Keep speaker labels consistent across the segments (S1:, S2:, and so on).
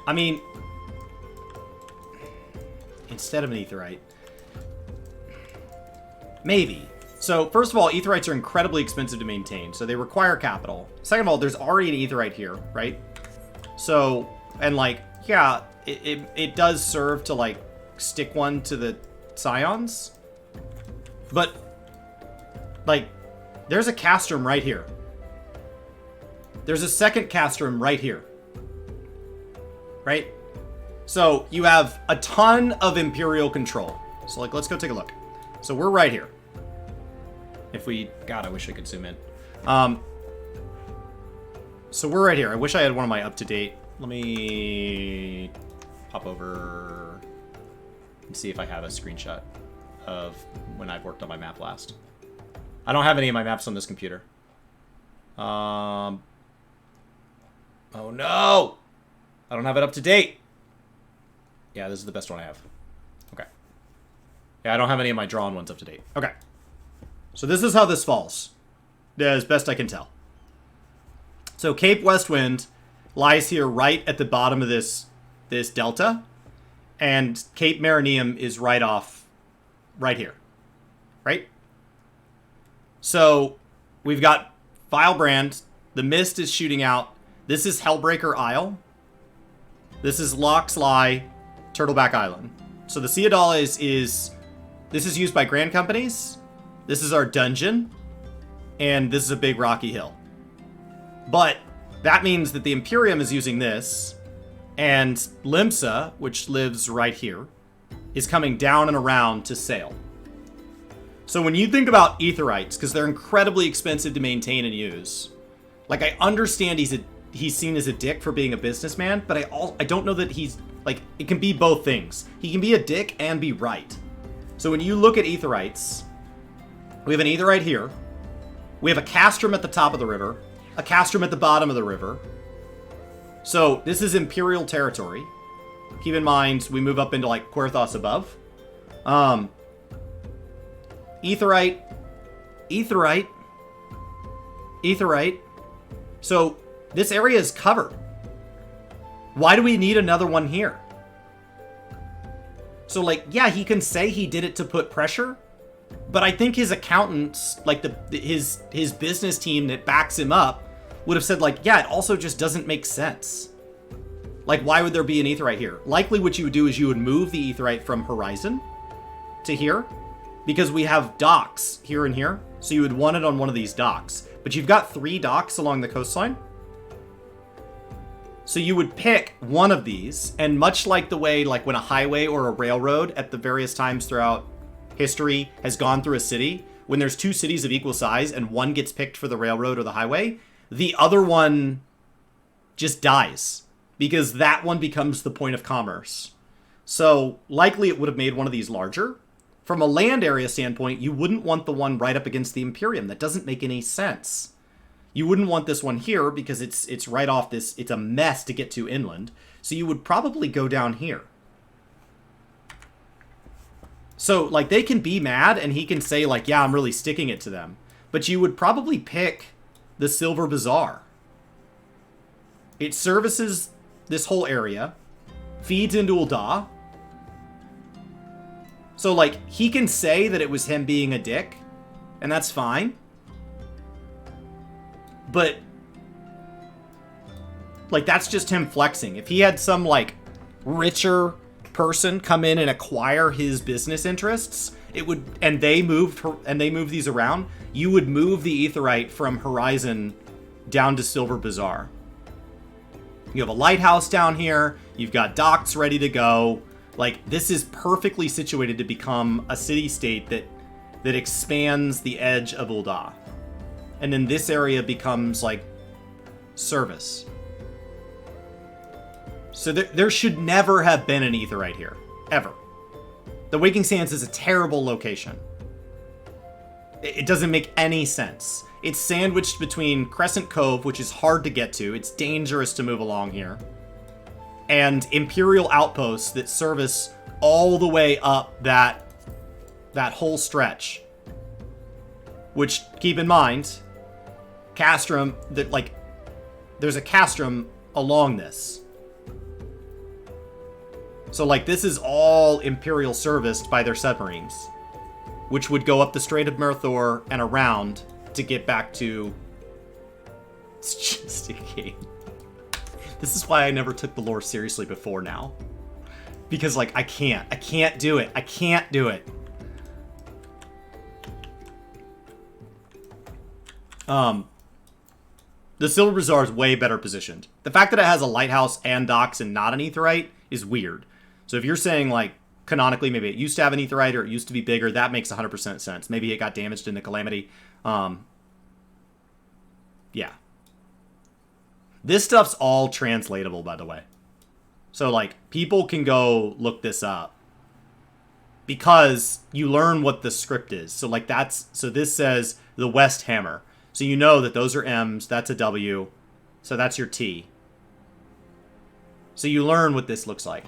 S1: I mean, instead of an Aetherite. Maybe. So, first of all, Aetherites are incredibly expensive to maintain, so they require capital. Second of all, there's already an Aetherite here, right? So, and like, yeah, it does serve to, like, stick one to the Scions. But, like, there's a castrum right here. There's a second castrum right here. Right? So, you have a ton of Imperial control. So, like, let's go take a look. So, we're right here. If we... God, I wish I could zoom in. So, we're right here. I wish I had one of my up-to-date... Let me pop over and see if I have a screenshot of when I've worked on my map last. I don't have any of my maps on this computer. Oh, no! I don't have it up to date. Yeah, this is the best one I have. Okay. Yeah, I don't have any of my drawn ones up to date. Okay. So this is how this falls, as best I can tell. So Cape Westwind lies here right at the bottom of this delta, and Cape Marineum is right here. Right? So we've got Firebrand. The mist is shooting out. This is Hellbreaker Isle. This is Loxley, Turtleback Island. So the Ciudad this is used by Grand Companies. This is our dungeon. And this is a big rocky hill. But that means that the Imperium is using this. And Limsa, which lives right here, is coming down and around to sail. So when you think about Aetherites, because they're incredibly expensive to maintain and use, like, I understand he's seen as a dick for being a businessman, but I don't know that he's, like, it can be both things. He can be a dick and be right. So when you look at Aetherites, we have an Aetherite here. We have a castrum at the top of the river, a castrum at the bottom of the river. So this is Imperial territory. Keep in mind, we move up into, like, Querthos above. Aetherite. So this area is covered. Why do we need another one here? So, like, yeah, he can say he did it to put pressure, but I think his accountants, like his business team that backs him up, would have said, like, yeah, it also just doesn't make sense. Like, why would there be an Aetherite here? Likely what you would do is you would move the Aetherite from Horizon to here, because we have docks here and here, so you would want it on one of these docks. But you've got 3 docks along the coastline. So you would pick one of these, and much like the way, like, when a highway or a railroad at the various times throughout history has gone through a city, when there's 2 cities of equal size and one gets picked for the railroad or the highway, the other one just dies, because that one becomes the point of commerce. So likely it would have made one of these larger. From a land area standpoint, you wouldn't want the one right up against the Imperium. That doesn't make any sense. You wouldn't want this one here because it's right off this, it's a mess to get to inland. So you would probably go down here. So, like, they can be mad and he can say, like, yeah, I'm really sticking it to them. But you would probably pick the Silver Bazaar. It services this whole area, feeds into Ul'dah. So, like, he can say that it was him being a dick, and that's fine. But, like, that's just him flexing. If he had some, like, richer person come in and acquire his business interests, it would, and they moved these around, you would move the Aetherite from Horizon down to Silver Bazaar. You have a lighthouse down here, you've got docks ready to go. Like, this is perfectly situated to become a city-state that expands the edge of Ul'dah. And then this area becomes, like, service. So there should never have been an Aetherite here. Ever. The Waking Sands is a terrible location. It doesn't make any sense. It's sandwiched between Crescent Cove, which is hard to get to. It's dangerous to move along here. And Imperial outposts that service all the way up that whole stretch. Which, keep in mind, castrum, that, like, there's a castrum along this. So, like, this is all Imperial serviced by their submarines, which would go up the Strait of Murthor and around to get back to... It's just a game. This is why I never took the lore seriously before now. Because, like, I can't do it. I can't do it. The Silver Bazaar is way better positioned. The fact that it has a lighthouse and docks and not an Aetheryte is weird. So if you're saying, like, canonically, maybe it used to have an Aetheryte or it used to be bigger, that makes 100% sense. Maybe it got damaged in the Calamity. Yeah. This stuff's all translatable, by the way. So, like, people can go look this up. Because you learn what the script is. So, like, so this says the West Hammer. So you know that those are M's, that's a W, so that's your T. So you learn what this looks like.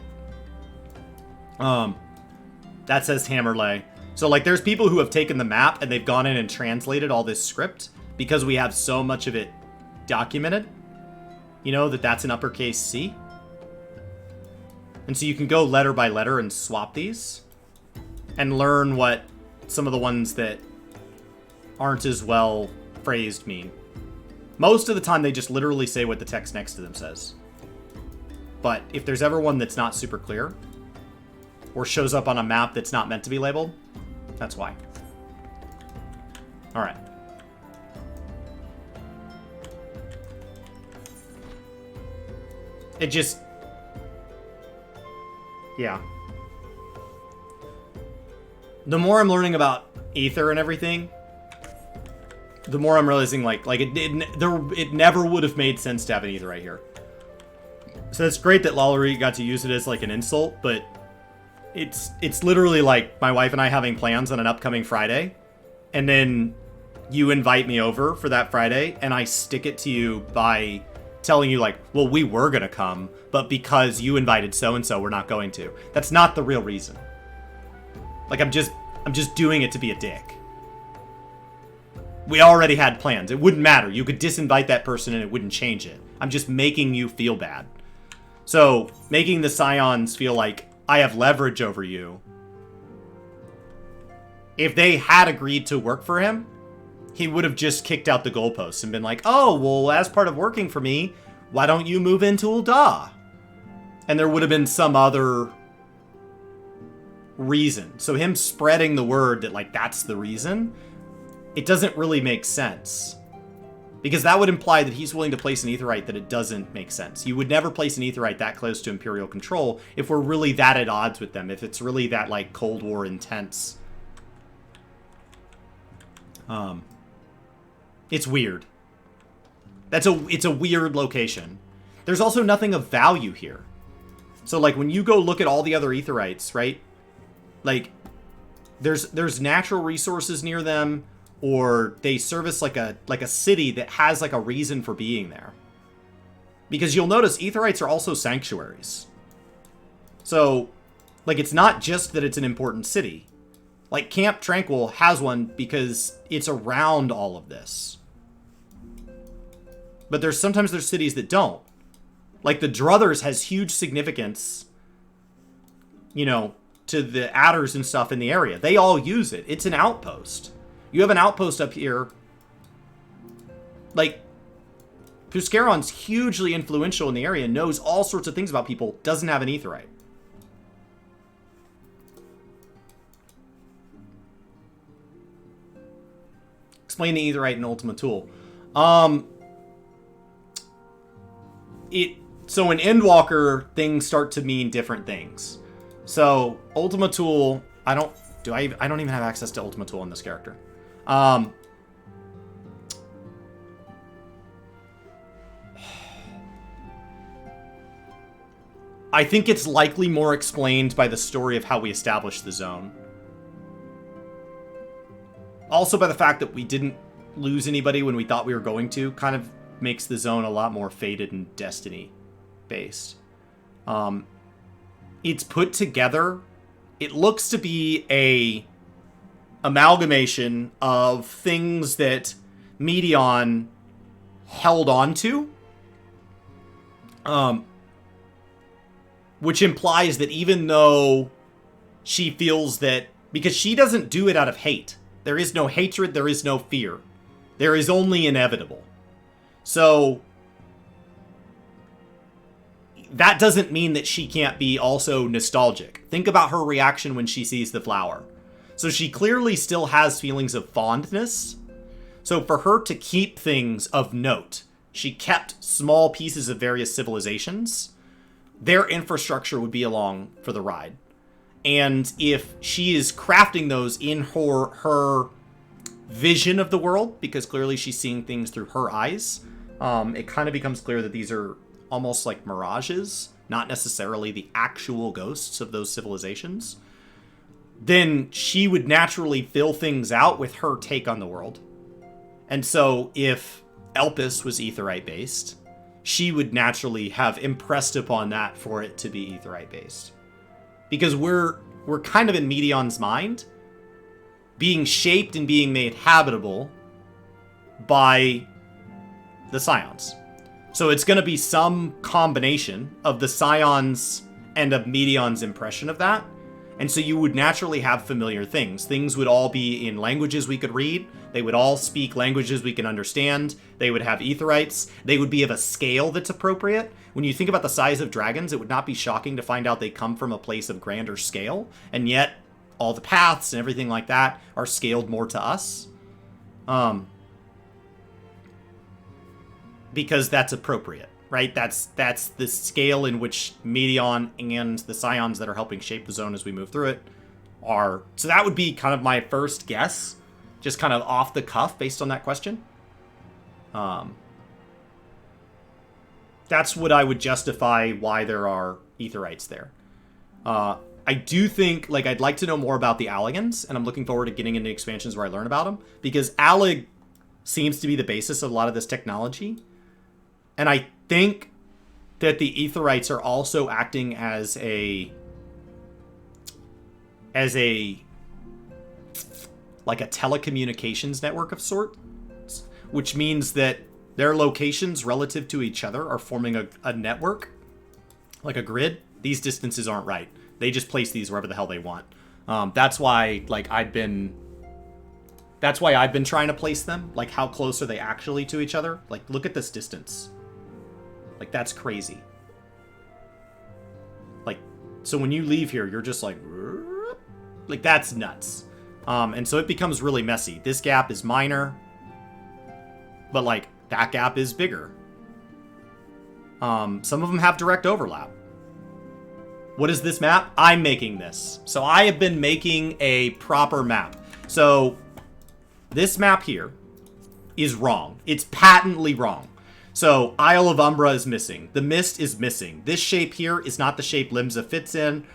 S1: That says Hammerlay. So, like, there's people who have taken the map and they've gone in and translated all this script because we have so much of it documented. You know, that's an uppercase C. And so you can go letter by letter and swap these and learn what some of the ones that aren't as well phrased mean. Most of the time they just literally say what the text next to them says. But if there's ever one that's not super clear or shows up on a map that's not meant to be labeled, that's why. All right. It just... Yeah. The more I'm learning about Aether and everything, the more I'm realizing, like it never would have made sense to have an Aether right here. So it's great that Lalaurie got to use it as, like, an insult, but it's literally like my wife and I having plans on an upcoming Friday, and then you invite me over for that Friday, and I stick it to you by telling you, like, well, we were gonna come, but because you invited so-and-so, we're not going to. That's not the real reason. Like, I'm just doing it to be a dick. We already had plans. It wouldn't matter. You could disinvite that person and it wouldn't change it. I'm just making you feel bad. So, making the Scions feel like I have leverage over you. If they had agreed to work for him, he would have just kicked out the goalposts and been like, oh, well, as part of working for me, why don't you move into Ul'dah? And there would have been some other reason. So him spreading the word that, like, that's the reason, it doesn't really make sense. Because that would imply that he's willing to place an Aetheryte that it doesn't make sense. You would never place an Aetheryte that close to Imperial control if we're really that at odds with them, if it's really that, like, Cold War intense. It's weird. It's a weird location. There's also nothing of value here. So, like, when you go look at all the other Aetherytes, right? Like, there's natural resources near them, or they service like a city that has, like, a reason for being there. Because you'll notice Aetherytes are also sanctuaries. So, like, it's not just that it's an important city. Like, Camp Tranquil has one because it's around all of this. But sometimes there's cities that don't. Like, the Druthers has huge significance, you know, to the adders and stuff in the area. They all use it. It's an outpost. You have an outpost up here. Like, Puscaron's hugely influential in the area, knows all sorts of things about people, doesn't have an Aetheryte. Explain the Aetheryte and Ultima Thule. So in Endwalker, things start to mean different things. So Ultima Thule, I don't even have access to Ultima Thule in this character. I think it's likely more explained by the story of how we established the zone. Also by the fact that we didn't lose anybody when we thought we were going to, kind of makes the zone a lot more fated and destiny based. It's put together. It looks to be a amalgamation of things that Medion held on to. Which implies that even though she feels that... Because she doesn't do it out of hate. There is no hatred, there is no fear. There is only inevitable. So... that doesn't mean that she can't be also nostalgic. Think about her reaction when she sees the flower. So she clearly still has feelings of fondness. So for her to keep things of note, she kept small pieces of various civilizations. Their infrastructure would be along for the ride. And if she is crafting those in her vision of the world, because clearly she's seeing things through her eyes, it kind of becomes clear that these are almost like mirages, not necessarily the actual ghosts of those civilizations, then she would naturally fill things out with her take on the world. And so if Elpis was Aetheryte based, she would naturally have impressed upon that for it to be Aetheryte based. Because we're kind of in Medion's mind, being shaped and being made habitable by the Scions. So it's going to be some combination of the Scions and of Medion's impression of that. And so you would naturally have familiar things. Things would all be in languages we could read. They would all speak languages we can understand. They would have Aetherites. They would be of a scale that's appropriate. When you think about the size of dragons, it would not be shocking to find out they come from a place of grander scale. And yet, all the paths and everything like that are scaled more to us. Because that's appropriate, right? That's the scale in which Medion and the Scions that are helping shape the zone as we move through it are. So that would be kind of my first guess, just kind of off the cuff based on that question. That's what I would justify why there are Aetherites there. I do think, like, I'd like to know more about the Alligans, and I'm looking forward to getting into expansions where I learn about them, because Allig seems to be the basis of a lot of this technology. And I think that the Aetherites are also acting as like a telecommunications network of sorts, which means that their locations relative to each other are forming a network, like a grid. These distances aren't right. They just place these wherever the hell they want. That's why, like, I've been trying to place them. Like, how close are they actually to each other? Like, look at this distance. Like, that's crazy. Like, so when you leave here, you're just like, that's nuts. And so it becomes really messy. This gap is minor, but, like, that gap is bigger. Some of them have direct overlap. What is this map? I'm making this. So I have been making a proper map. So this map here is wrong. It's patently wrong. So Isle of Umbra is missing. The Mist is missing. This shape here is not the shape Limsa fits in.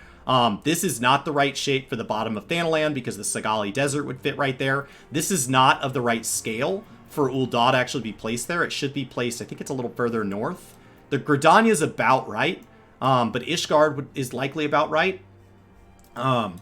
S1: This is not the right shape for the bottom of Thanalan because the Sagali Desert would fit right there. This is not of the right scale for Ul'dah to actually be placed there. It should be placed, I think it's a little further north. The Gridania is about right, but Ishgard is likely about right. But,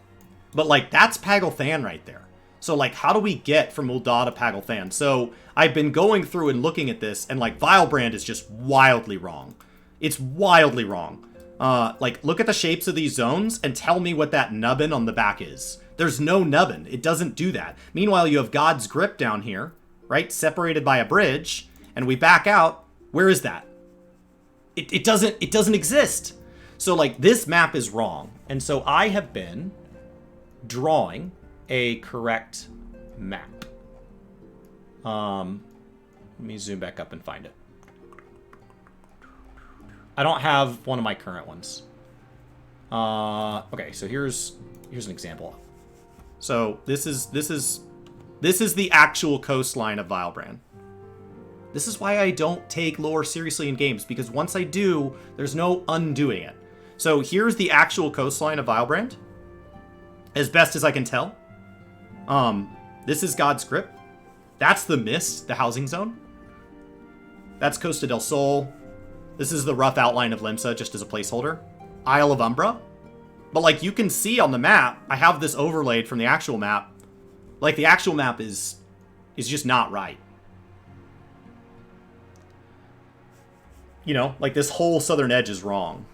S1: like, that's Pagalthan right there. So, like, how do we get from Ul'dah to Pagalthan? So, I've been going through and looking at this, and, like, Vilebrand is just wildly wrong. It's wildly wrong. Like, look at the shapes of these zones and tell me what that nubbin on the back is. There's no nubbin. It doesn't do that. Meanwhile, you have God's Grip down here, right? Separated by a bridge, and we back out. Where is that? It doesn't exist. So, like, this map is wrong. And so I have been drawing a correct map. Let me zoom back up and find it. I don't have one of my current ones. Okay, so here's an example. So this is the actual coastline of Vilebrand. This is why I don't take lore seriously in games, because once I do, there's no undoing it. So here's the actual coastline of Vilebrand, as best as I can tell. This is God's Grip. That's the Mist, the housing zone. That's Costa del Sol. This is the rough outline of Limsa, just as a placeholder. Isle of Umbra. But, like, you can see on the map, I have this overlaid from the actual map. Like, the actual map is just not right. You know, like, this whole southern edge is wrong.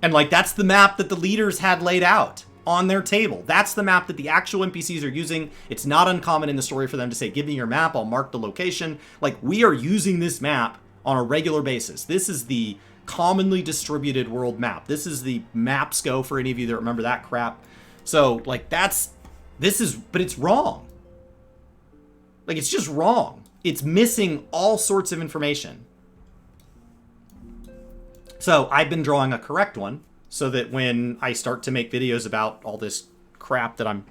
S1: And like, that's the map that the leaders had laid out on their table. That's the map that the actual NPCs are using. It's not uncommon in the story for them to say, give me your map, I'll mark the location. Like, we are using this map on a regular basis. This is the commonly distributed world map. This is the MapSco for any of you that remember that crap. So, like, but it's wrong. Like, it's just wrong. It's missing all sorts of information. So, I've been drawing a correct one so that when I start to make videos about all this crap that I'm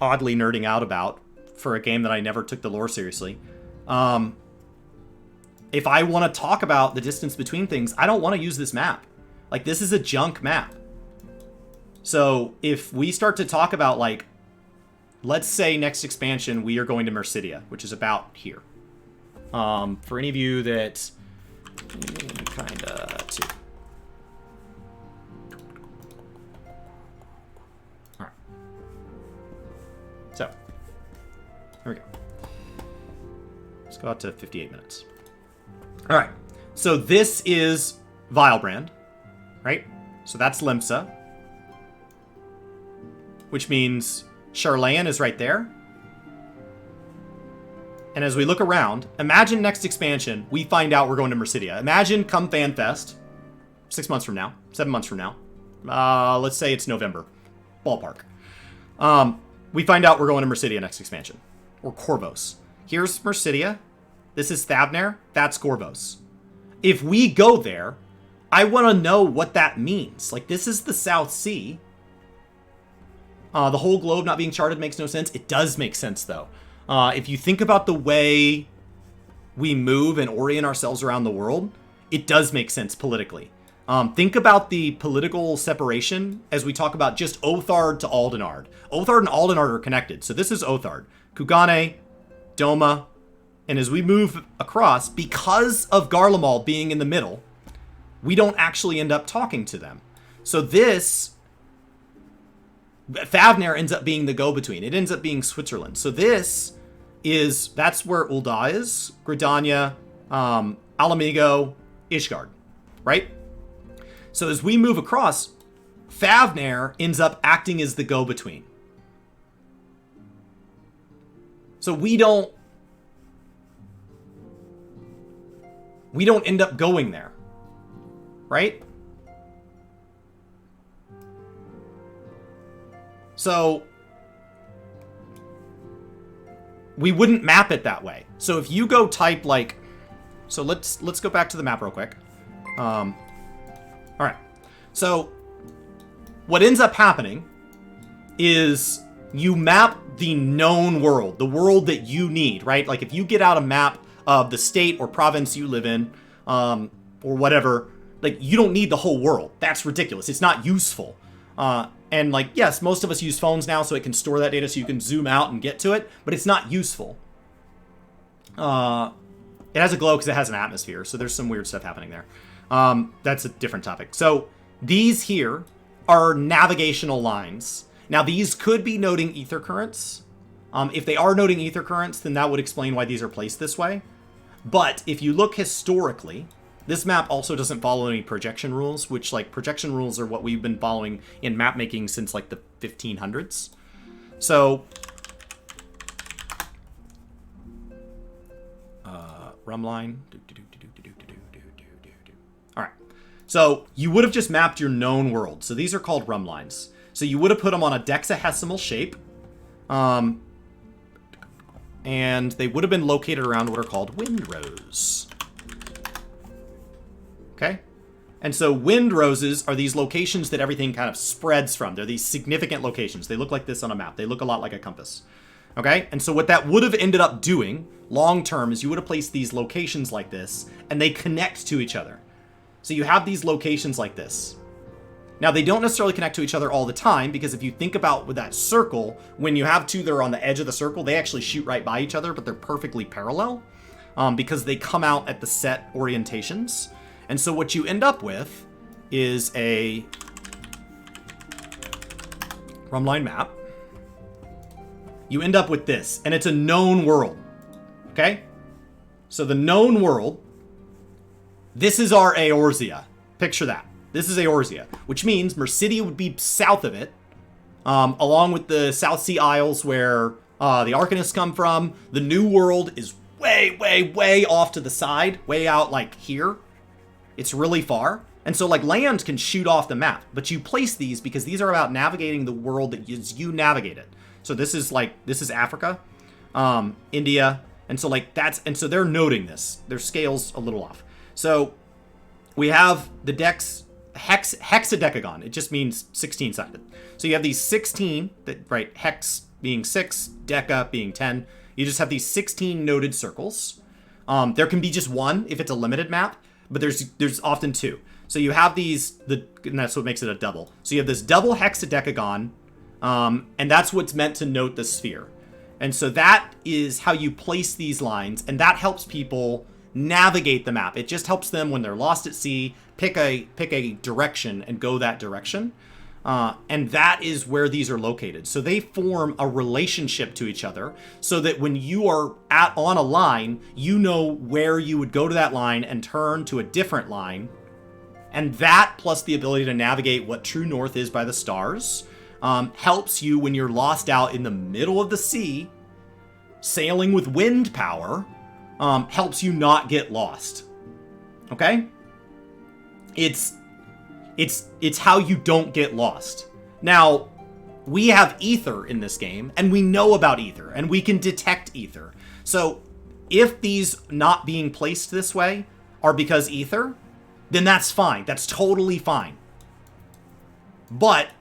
S1: oddly nerding out about for a game that I never took the lore seriously, if I want to talk about the distance between things, I don't want to use this map. Like, this is a junk map. So if we start to talk about, like, let's say next expansion, we are going to Mercidia, which is about here. For any of you that kind of too. All right. So, here we go. Let's go out to 58 minutes. All right. So this is Vilebrand, right? So that's Limsa, which means Charlayan is right there. And as we look around, imagine next expansion, we find out we're going to Mercidia. Imagine come FanFest, 6 months from now, 7 months from now. Let's say it's November, ballpark. We find out we're going to Mercidia next expansion, or Corvos. Here's Mercidia. This is Thavnair. That's Corvos. If we go there, I want to know what that means. Like, this is the South Sea. The whole globe not being charted makes no sense. It does make sense, though. If you think about the way we move and orient ourselves around the world, it does make sense politically. Think about the political separation as we talk about just Othard to Aldenard. Othard and Aldenard are connected. So this is Othard. Kugane, Doma, and as we move across, because of Garlemald being in the middle, we don't actually end up talking to them. So this, Thavnair ends up being the go-between. It ends up being Switzerland. So that's where Ul'dah is, Gridania, Alamigo, Ishgard, right? So as we move across, Thavnair ends up acting as the go-between. So we don't end up going there, right? So we wouldn't map it that way. So if you go type like, so let's go back to the map real quick. All right. So what ends up happening is you map the known world, the world that you need, right? Like if you get out a map of the state or province you live in, or whatever, like you don't need the whole world. That's ridiculous. It's not useful. And like, yes, most of us use phones now so it can store that data so you can zoom out and get to it, but it's not useful. It has a glow because it has an atmosphere, so there's some weird stuff happening there. That's a different topic. So these here are navigational lines. Now these could be noting ether currents. If they are noting ether currents, then that would explain why these are placed this way. But if you look historically, this map also doesn't follow any projection rules, which, like, projection rules are what we've been following in map making since, like, the 1500s. So, Rumline. All right. So, you would have just mapped your known world. So, these are called rumlines. So, you would have put them on a dexahesimal shape. And they would have been located around what are called windrows. Okay? And so windroses are these locations that everything kind of spreads from. They're these significant locations. They look like this on a map. They look a lot like a compass. Okay? And so what that would have ended up doing long term is you would have placed these locations like this, and they connect to each other. So you have these locations like this. Now, they don't necessarily connect to each other all the time, because if you think about with that circle, when you have two that are on the edge of the circle, they actually shoot right by each other, but they're perfectly parallel because they come out at the set orientations. And so what you end up with is a rumline map. You end up with this, and it's a known world. Okay? So the known world, this is our Eorzea. Picture that. This is Eorzea, which means Mercidia would be south of it, along with the South Sea Isles where the Arcanists come from. The New World is way, way, way off to the side, way out like here. It's really far. And so like land can shoot off the map, but you place these because these are about navigating the world that you navigate it. So this is Africa, India. And so like so they're noting this. Their scale's a little off. So we have the decks, hexadecagon. It just means 16-sided. So you have these 16, right? Hex being 6, deca being 10. You just have these 16 noted circles. There can be just one if it's a limited map, but there's often two. So you have these, and that's what makes it a double. So you have this double hexadecagon, and that's what's meant to note the sphere. And so that is how you place these lines, and that helps people navigate the map. It just helps them when they're lost at sea, pick a direction and go that direction. And that is where these are located. So they form a relationship to each other so that when you are on a line, you know where you would go to that line and turn to a different line. And that, plus the ability to navigate what true north is by the stars, helps you when you're lost out in the middle of the sea, sailing with wind power, helps you not get lost. Okay? It's how you don't get lost. Now, we have ether in this game, and we know about ether, and we can detect ether. So, if these not being placed this way are because ether, then that's fine. That's totally fine. But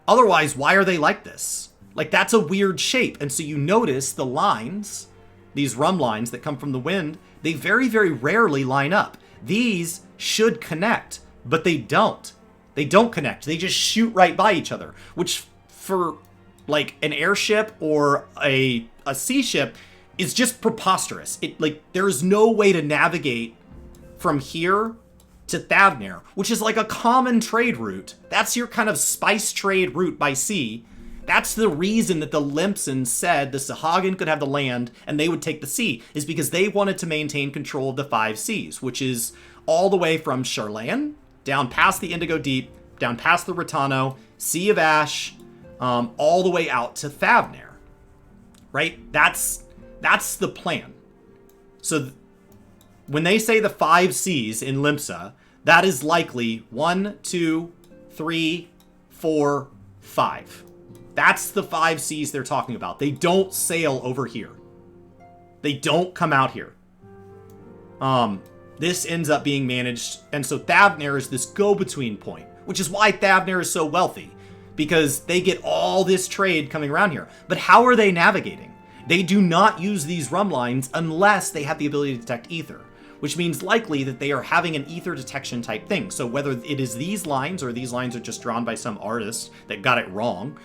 S1: otherwise, why are they like this? Like, that's a weird shape. And so you notice the lines, these rum lines that come from the wind, they very, very rarely line up. These should connect, but they don't. They don't connect. They just shoot right by each other, which for like an airship or a sea ship is just preposterous. There is no way to navigate from here to Thavnair, which is like a common trade route. That's your kind of spice trade route by sea. That's the reason that the Limpsons said the Sahagin could have the land and they would take the sea, is because they wanted to maintain control of the 5 seas, which is all the way from Charlan, down past the Indigo Deep, down past the Ratano, Sea of Ash, all the way out to Thavnair. Right? That's the plan. So when they say the 5 seas in Limsa, that is likely 1, 2, 3, 4, 5. That's the 5 seas they're talking about. They don't sail over here. They don't come out here. This ends up being managed, and so Thavnair is this go-between point, which is why Thavnair is so wealthy, because they get all this trade coming around here. But how are they navigating? They do not use these rum lines unless they have the ability to detect ether, which means likely that they are having an ether detection type thing. So whether it is these lines or these lines are just drawn by some artist that got it wrong,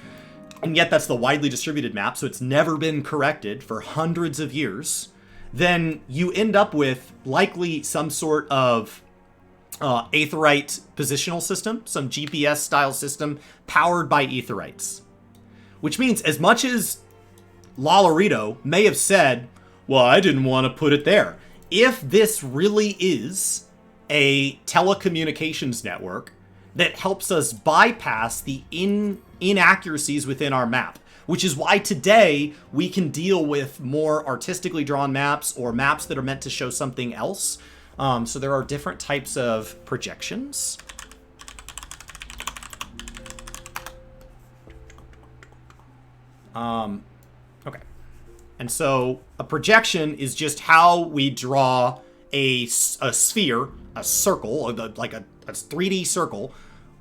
S1: and yet that's the widely distributed map, so it's never been corrected for hundreds of years, then you end up with likely some sort of Aetheryte positional system, some GPS style system powered by Aetherytes. Which means as much as Lolarito may have said, well, I didn't want to put it there. If this really is a telecommunications network that helps us bypass the inaccuracies within our map, which is why today we can deal with more artistically drawn maps or maps that are meant to show something else. So there are different types of projections. Okay. And so a projection is just how we draw a sphere, a circle, like a 3D circle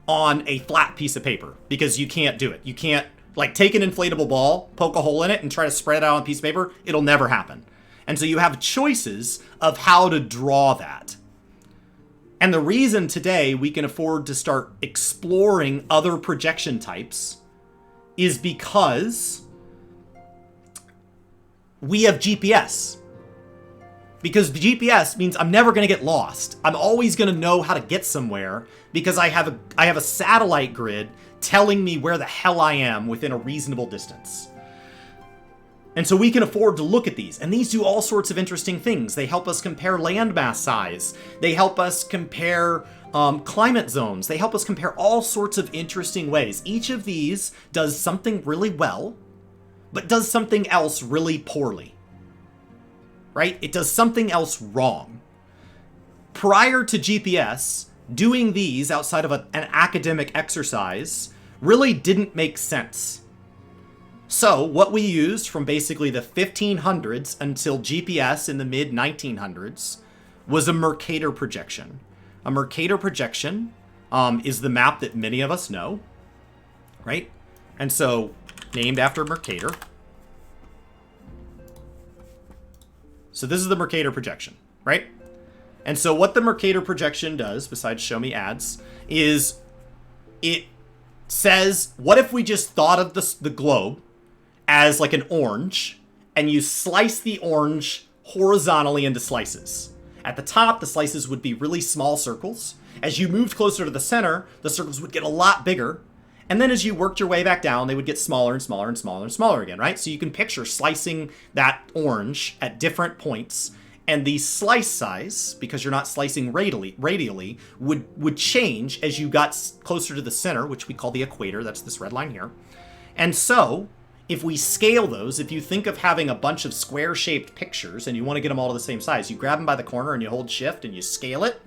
S1: on a flat piece of paper, because you can't do it. You can't take an inflatable ball, poke a hole in it, and try to spread it out on a piece of paper. It'll never happen. And so you have choices of how to draw that. And the reason today we can afford to start exploring other projection types is because we have GPS. Because the GPS means I'm never going to get lost. I'm always going to know how to get somewhere because I have a satellite grid telling me where the hell I am within a reasonable distance. And so we can afford to look at these. And these do all sorts of interesting things. They help us compare landmass size. They help us compare climate zones. They help us compare all sorts of interesting ways. Each of these does something really well, but does something else really poorly. Right? It does something else wrong. Prior to GPS, doing these outside of an academic exercise really didn't make sense. So what we used from basically the 1500s until GPS in the mid 1900s was a Mercator projection. A Mercator projection is the map that many of us know, right? And so named after Mercator. So this is the Mercator projection, right? And so what the Mercator projection does, besides show me ads, is it says, what if we just thought of the globe as like an orange, and you slice the orange horizontally into slices. At the top, the slices would be really small circles. As you moved closer to the center, the circles would get a lot bigger. And then as you worked your way back down, they would get smaller and smaller and smaller and smaller again, right? So you can picture slicing that orange at different points, and the slice size, because you're not slicing radially, would change as you got closer to the center, which we call the equator. That's this red line here. And so if we scale those, if you think of having a bunch of square-shaped pictures and you want to get them all to the same size, you grab them by the corner and you hold shift and you scale it,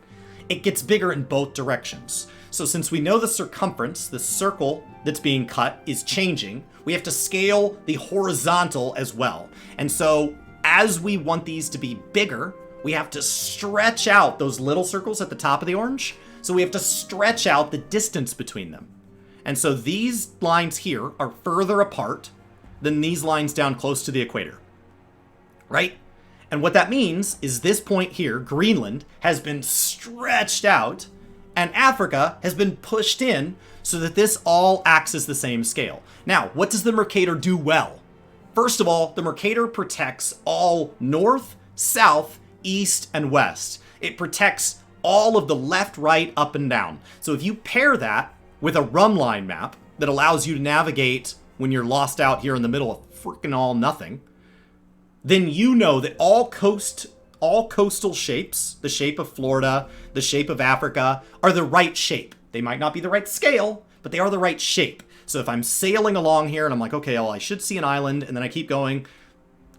S1: it gets bigger in both directions. So since we know the circumference, the circle that's being cut, is changing, we have to scale the horizontal as well. And so as we want these to be bigger, we have to stretch out those little circles at the top of the orange. So we have to stretch out the distance between them. And so these lines here are further apart than these lines down close to the equator, right? And what that means is this point here, Greenland, has been stretched out and Africa has been pushed in so that this all acts as the same scale. Now, what does the Mercator do well? First of all, the Mercator protects all north, south, east, and west. It protects all of the left, right, up, and down. So if you pair that with a rumline map that allows you to navigate when you're lost out here in the middle of freaking all nothing, then you know that all coastal shapes, the shape of Florida, the shape of Africa, are the right shape. They might not be the right scale, but they are the right shape. So if I'm sailing along here and I'm like, okay, well, I should see an island, and then I keep going,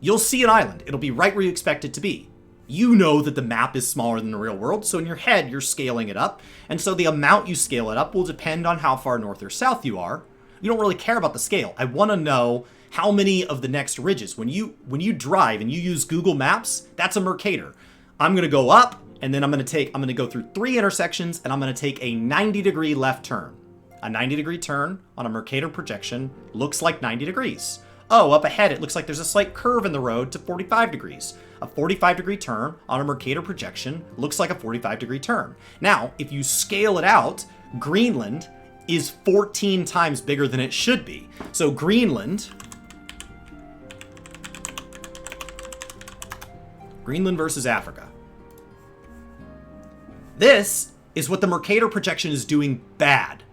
S1: you'll see an island. It'll be right where you expect it to be. You know that the map is smaller than the real world, so in your head, you're scaling it up. And so the amount you scale it up will depend on how far north or south you are. You don't really care about the scale. I want to know how many of the next ridges. When you drive and you use Google Maps, that's a Mercator. I'm going to go up, and then I'm going to go through 3 intersections, and I'm going to take a 90-degree left turn. A 90-degree turn on a Mercator projection looks like 90 degrees. Oh, up ahead, it looks like there's a slight curve in the road to 45 degrees. A 45-degree turn on a Mercator projection looks like a 45-degree turn. Now, if you scale it out, Greenland is 14 times bigger than it should be. So Greenland versus Africa. This is what the Mercator projection is doing bad.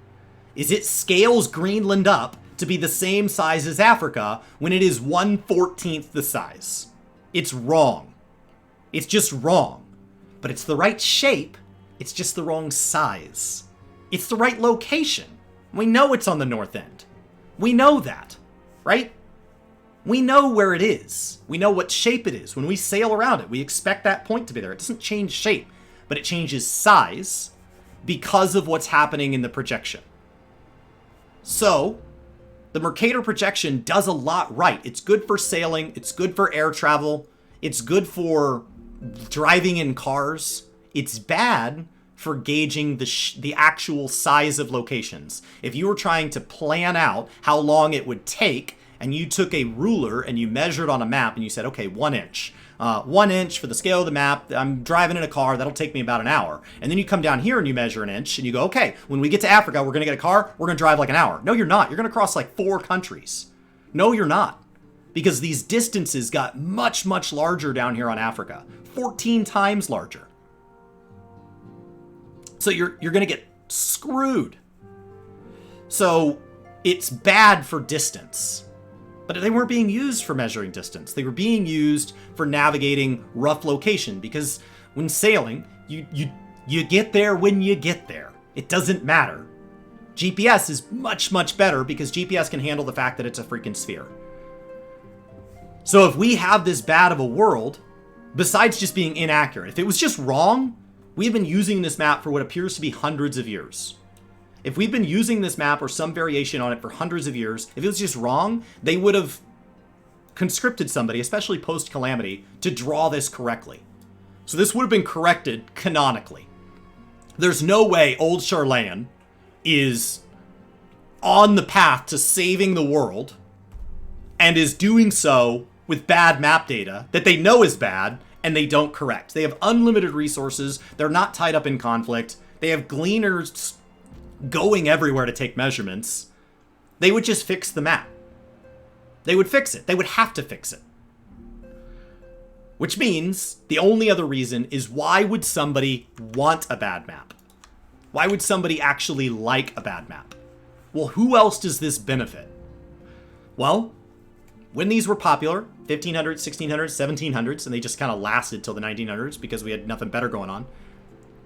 S1: Is it scales Greenland up to be the same size as Africa when it is 1/14 the size. It's wrong. It's just wrong. But it's the right shape, it's just the wrong size. It's the right location. We know it's on the north end. We know that, right? We know where it is. We know what shape it is. When we sail around it, we expect that point to be there. It doesn't change shape, but it changes size because of what's happening in the projection. So, the Mercator projection does a lot right. It's good for sailing. It's good for air travel. It's good for driving in cars. It's bad for gauging the actual size of locations. If you were trying to plan out how long it would take, and you took a ruler and you measured on a map and you said, okay, 1 inch. 1 inch for the scale of the map. I'm driving in a car. That'll take me about an hour. And then you come down here and you measure an inch and you go, okay, when we get to Africa, we're going to get a car. We're going to drive like an hour. No, you're not. You're going to cross like 4 countries. No, you're not. Because these distances got much, much larger down here on Africa. 14 times larger. So you're going to get screwed. So it's bad for distance. But they weren't being used for measuring distance. They were being used for navigating rough location, because when sailing, you get there when you get there. It doesn't matter. GPS is much, much better because GPS can handle the fact that it's a freaking sphere. So if we have this bad of a world, besides just being inaccurate, if it was just wrong, we've been using this map for what appears to be hundreds of years. If we've been using this map or some variation on it for hundreds of years, if it was just wrong, they would have conscripted somebody, especially post-Calamity, to draw this correctly. So this would have been corrected canonically. There's no way old Charlan is on the path to saving the world and is doing so with bad map data that they know is bad and they don't correct. They have unlimited resources. They're not tied up in conflict. They have gleaners going everywhere to take measurements. They would just fix the map. They would fix it. They would have to fix it. Which means the only other reason is, why would somebody want a bad map? Why would somebody actually like a bad map? Well, who else does this benefit? Well, when these were popular, 1500s, 1600s, 1700s, and they just kind of lasted till the 1900s because we had nothing better going on,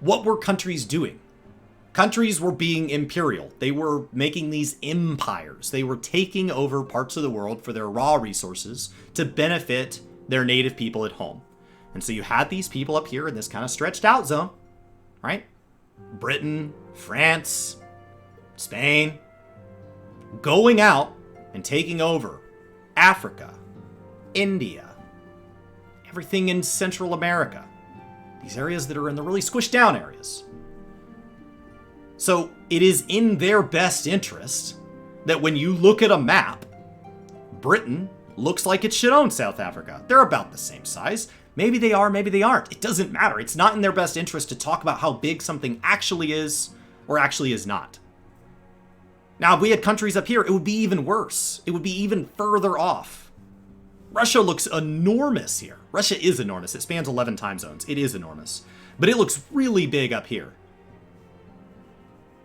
S1: what were countries doing? Countries were being imperial. They were making these empires. They were taking over parts of the world for their raw resources to benefit their native people at home. And so you had these people up here in this kind of stretched out zone, right? Britain, France, Spain, going out and taking over Africa, India, everything in Central America, these areas that are in the really squished down areas. So it is in their best interest that when you look at a map, Britain looks like it should own South Africa. They're about the same size. Maybe they are, maybe they aren't. It doesn't matter. It's not in their best interest to talk about how big something actually is or actually is not. Now, if we had countries up here, it would be even worse. It would be even further off. Russia looks enormous here. Russia is enormous. It spans 11 time zones. It is enormous. But it looks really big up here.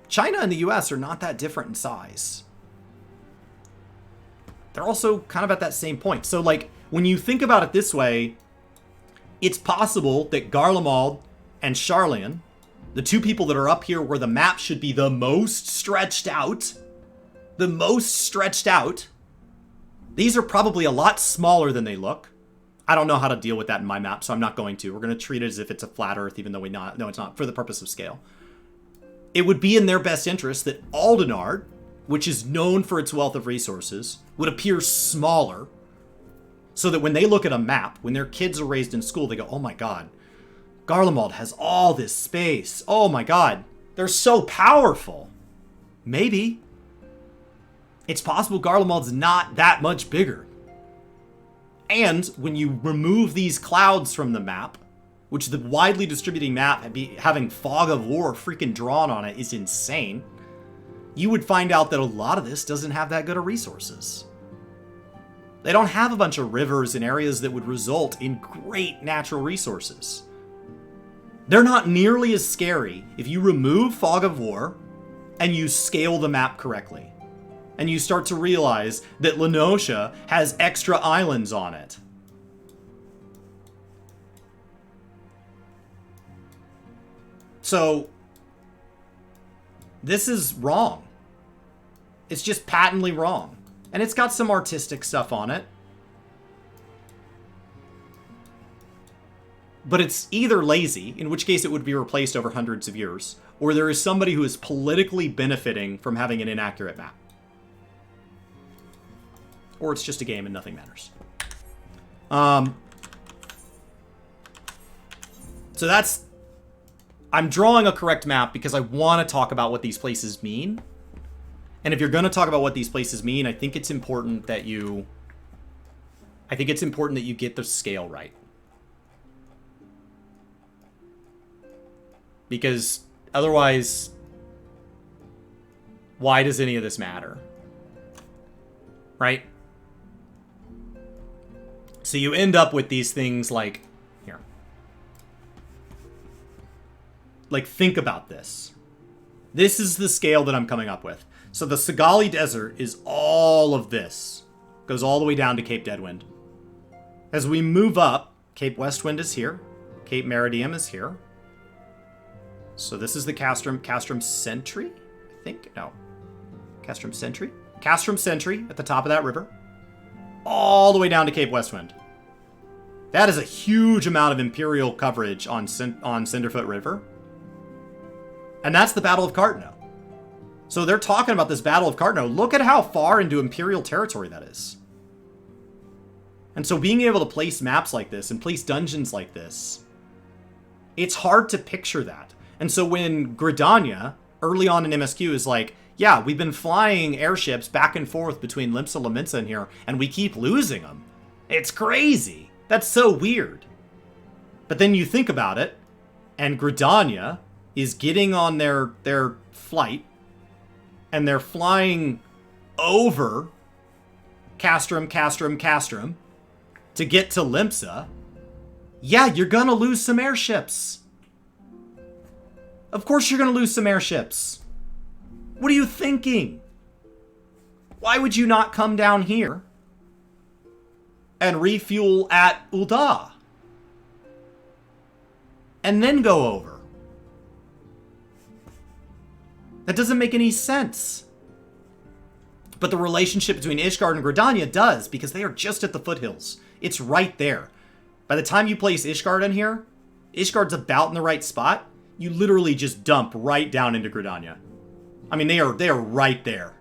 S1: China and the US are not that different in size. They're also kind of at that same point. So, like, when you think about it this way, it's possible that Garlemald and Charlan, the two people that are up here where the map should be the most stretched out, these are probably a lot smaller than they look. I don't know how to deal with that in my map, so I'm not going to. We're going to treat it as if it's a flat Earth, even though we know it's not, for the purpose of scale. It would be in their best interest that Aldenard, which is known for its wealth of resources, would appear smaller, so that when they look at a map, when their kids are raised in school, they go, oh my god, Garlemald has all this space. Oh my god, they're so powerful. Maybe. It's possible Garlemald's not that much bigger. And when you remove these clouds from the map, which the widely distributing map having fog of war freaking drawn on it is insane, you would find out that a lot of this doesn't have that good of resources. They don't have a bunch of rivers and areas that would result in great natural resources. They're not nearly as scary if you remove fog of war and you scale the map correctly. And you start to realize that Lenosha has extra islands on it. So, this is wrong. It's just patently wrong. And it's got some artistic stuff on it. But it's either lazy, in which case it would be replaced over hundreds of years, or there is somebody who is politically benefiting from having an inaccurate map. Or it's just a game and nothing matters. So that's... I'm drawing a correct map because I want to talk about what these places mean. And if you're going to talk about what these places mean, I think it's important that you... get the scale right. Because otherwise, why does any of this matter? Right? So you end up with these things like, here. Like, think about this. This is the scale that I'm coming up with. So the Sagali Desert is all of this. Goes all the way down to Cape Deadwind. As we move up, Cape Westwind is here. Cape Meridium is here. So this is the Castrum Sentry, I think? No. Castrum Sentry? Castrum Sentry at the top of that river. All the way down to Cape Westwind. That is a huge amount of Imperial coverage on Cinderfoot River. And that's the Battle of Cartno. So they're talking about this Battle of Cartno. Look at how far into Imperial territory that is. And so being able to place maps like this and place dungeons like this, it's hard to picture that. And so when Gridania, early on in MSQ, is like, yeah, we've been flying airships back and forth between Limsa Lominsa and here, and we keep losing them. It's crazy. That's so weird. But then you think about it, and Gridania is getting on their flight, and they're flying over Castrum to get to Limsa. Yeah, you're gonna lose some airships. Of course you're gonna lose some airships. What are you thinking? Why would you not come down here and refuel at Ul'dah? And then go over? That doesn't make any sense. But the relationship between Ishgard and Gridania does, because they are just at the foothills. It's right there. By the time you place Ishgard in here, Ishgard's about in the right spot. You literally just dump right down into Gridania. I mean, they are right there.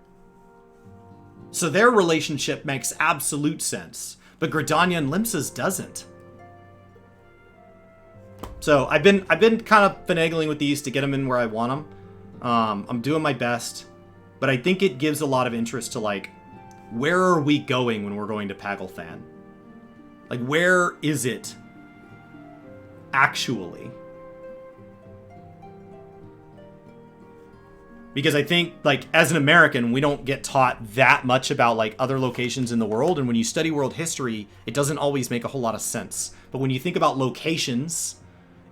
S1: So their relationship makes absolute sense. But Gridania and Limsa's doesn't. So I've been kind of finagling with these to get them in where I want them. I'm doing my best. But I think it gives a lot of interest to, like, where are we going when we're going to Pagelfan? Like, where is it actually? Because I think, like, as an American, we don't get taught that much about, like, other locations in the world. And when you study world history, it doesn't always make a whole lot of sense. But when you think about locations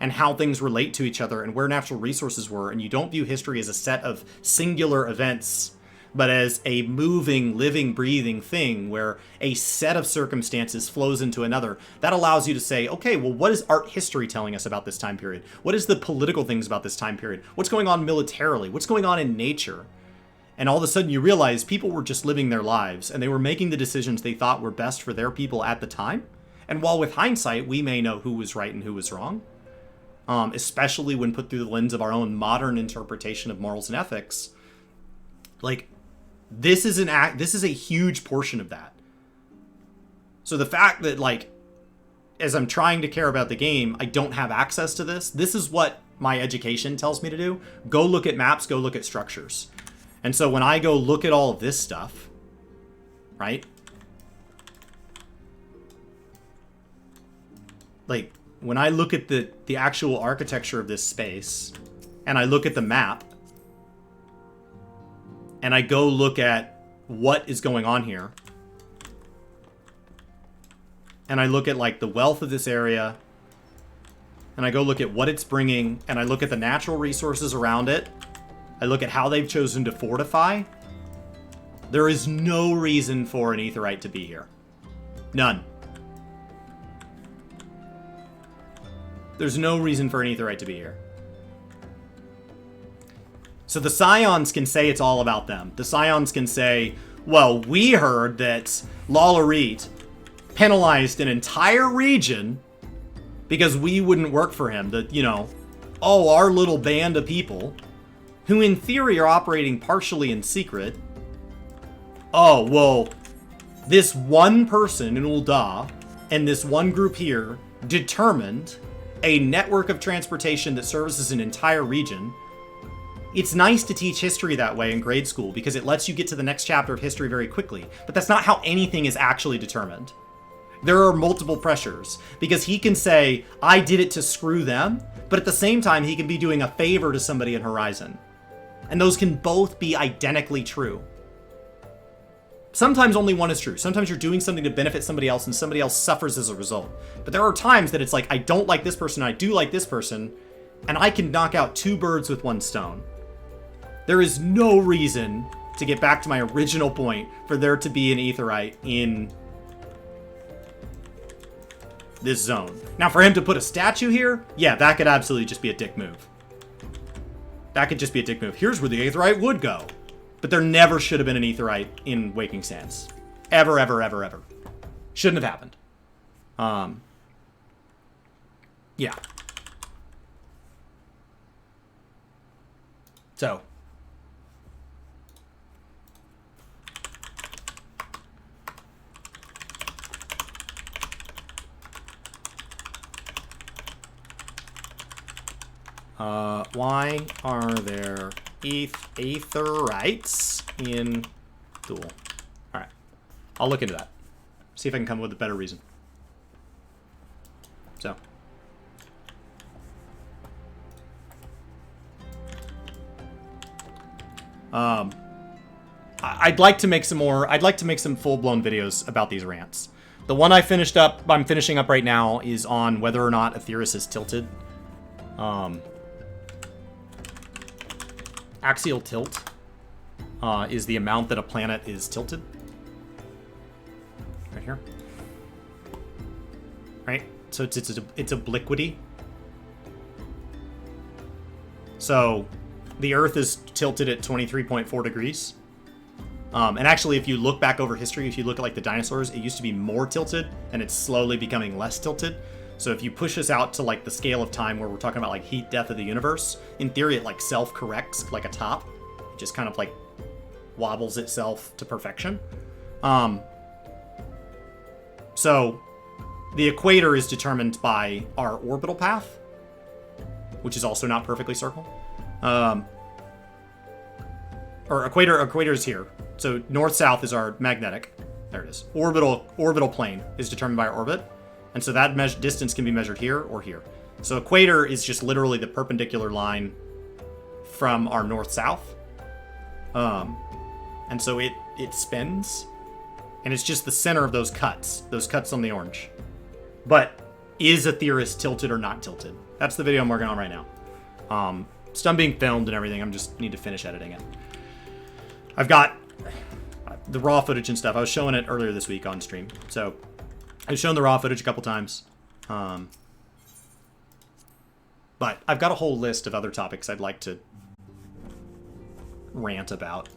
S1: and how things relate to each other and where natural resources were, and you don't view history as a set of singular events, but as a moving, living, breathing thing where a set of circumstances flows into another, that allows you to say, okay, well, what is art history telling us about this time period? What is the political things about this time period? What's going on militarily? What's going on in nature? And all of a sudden you realize people were just living their lives, and they were making the decisions they thought were best for their people at the time. And while with hindsight, we may know who was right and who was wrong, especially when put through the lens of our own modern interpretation of morals and ethics, like, this is a huge portion of that. So the fact that, like, as I'm trying to care about the game, I don't have access to this is what my education tells me to do. Go look at maps, go look at structures. And so when I go look at all of this stuff, right? Like, when I look at the actual architecture of this space, and I look at the map, and I go look at what is going on here, and I look at, like, the wealth of this area, and I go look at what it's bringing, and I look at the natural resources around it, I look at how they've chosen to fortify, there is no reason for an Aetherite to be here. None. There's no reason for an Aetherite to be here. So the Scions can say it's all about them. The Scions can say, well, we heard that Lalarit penalized an entire region because we wouldn't work for him. That, you know, oh, our little band of people, who in theory are operating partially in secret. Oh, well, this one person in Ul'dah and this one group here determined a network of transportation that services an entire region. It's nice to teach history that way in grade school because it lets you get to the next chapter of history very quickly, but that's not how anything is actually determined. There are multiple pressures because he can say, I did it to screw them, but at the same time, he can be doing a favor to somebody in Horizon. And those can both be identically true. Sometimes only one is true. Sometimes you're doing something to benefit somebody else and somebody else suffers as a result. But there are times that it's like, I don't like this person, I do like this person, and I can knock out two birds with one stone. There is no reason to get back to my original point for there to be an Aetherite in this zone. Now, for him to put a statue here, yeah, that could absolutely just be a dick move. That could just be a dick move. Here's where the Aetherite would go. But there never should have been an Aetherite in Waking Sands. Ever, ever, ever, ever. Shouldn't have happened. Yeah. So. Why are there Aetherites in Duel? Alright. I'll look into that. See if I can come up with a better reason. So. I'd like to make some more. I'd like to make some full-blown videos about these rants. The one I'm finishing up right now is on whether or not Aetheris is tilted. Axial tilt is the amount that a planet is tilted. Right here. Right? So it's obliquity. So the Earth is tilted at 23.4 degrees. And actually, if you look back over history, if you look at like the dinosaurs, it used to be more tilted, and it's slowly becoming less tilted. So if you push this out to like the scale of time where we're talking about like heat death of the universe, in theory it like self-corrects like a top. It just kind of like wobbles itself to perfection. So the equator is determined by our orbital path, which is also not perfectly circle. Or equator is here. So north-south is our magnetic. There it is. Orbital plane is determined by our orbit. And so that distance can be measured here or here. So equator is just literally the perpendicular line from our north-south. And so it spins. And it's just the center of those cuts on the orange. But is Aetheris tilted or not tilted? That's the video I'm working on right now. It's done being filmed and everything. I just need to finish editing it. I've got the raw footage and stuff. I was showing it earlier this week on stream. So I've shown the raw footage a couple times. But I've got a whole list of other topics I'd like to rant about.